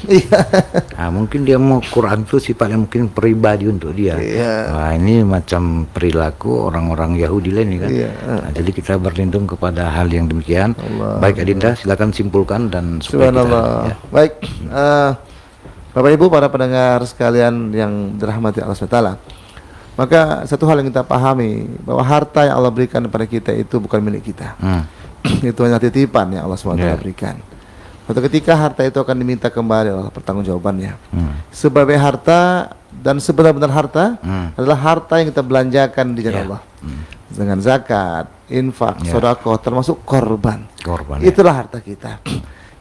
Nah, mungkin dia mau Quran itu sifatnya mungkin pribadi untuk dia. Nah, ini macam perilaku orang-orang Yahudi lain ini kan. Nah, jadi kita berlindung kepada hal yang demikian. Baik Adinda, silakan simpulkan dan supaya kita. Baik. Bapak Ibu, para pendengar sekalian yang dirahmati Allah SWT, maka satu hal yang kita pahami, bahwa harta yang Allah berikan kepada kita itu bukan milik kita. Itu hanya titipan yang Allah SWT berikan. Suatu ketika harta itu akan diminta kembali oleh pertanggungjawabannya. Sebagai harta dan sebenar-benar harta adalah harta yang kita belanjakan di jalan Allah. Dengan zakat, infak, sedekah, termasuk korban. Itulah harta kita.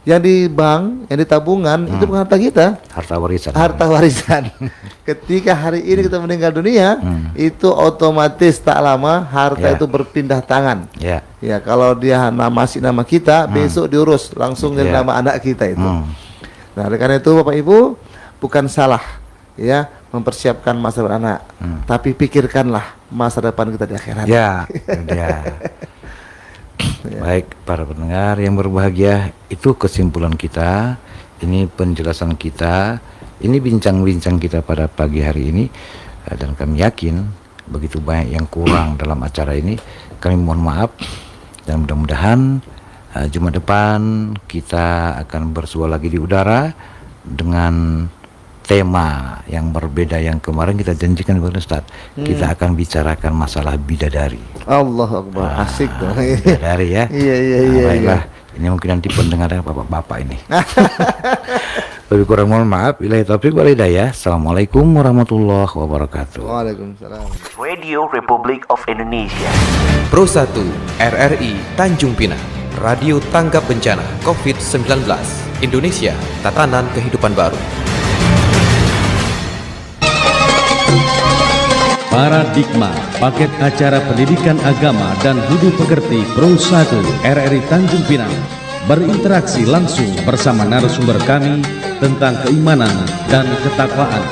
Yang di bank, yang di tabungan, itu bukan harta kita. Harta warisan. Harta warisan. Ketika hari ini kita meninggal dunia, itu otomatis tak lama harta itu berpindah tangan. Ya, kalau dia masih nama kita, besok diurus langsung jadi nama anak kita itu. Nah, oleh karena itu Bapak Ibu, bukan salah ya mempersiapkan masa beranak, tapi pikirkanlah masa depan kita di akhirat. Baik para pendengar yang berbahagia, itu kesimpulan kita, ini penjelasan kita, ini bincang-bincang kita pada pagi hari ini, dan kami yakin begitu banyak yang kurang dalam acara ini. Kami mohon maaf, dan mudah-mudahan Jumat depan kita akan bersua lagi di udara dengan tema yang berbeda yang kemarin kita janjikan kepada Ustaz. Kita akan bicarakan masalah bidadari. Allah Akbar, asik dong. Bidadari ya. Iya. Baiklah, ini mungkin nanti pendengarnya bapak-bapak ini. Lebih kurang mohon maaf. Billahi taufiq wal hidayah. Assalamualaikum warahmatullahi wabarakatuh. Waalaikumsalam. Radio Republic of Indonesia. Pro 1 RRI Tanjung Pinang, Radio Tanggap Bencana COVID-19 Indonesia, Tatanan Kehidupan Baru. Paradigma, paket acara pendidikan agama dan budi pekerti Pro 1 RRI Tanjung Pinang berinteraksi langsung bersama narasumber kami tentang keimanan dan ketakwaan.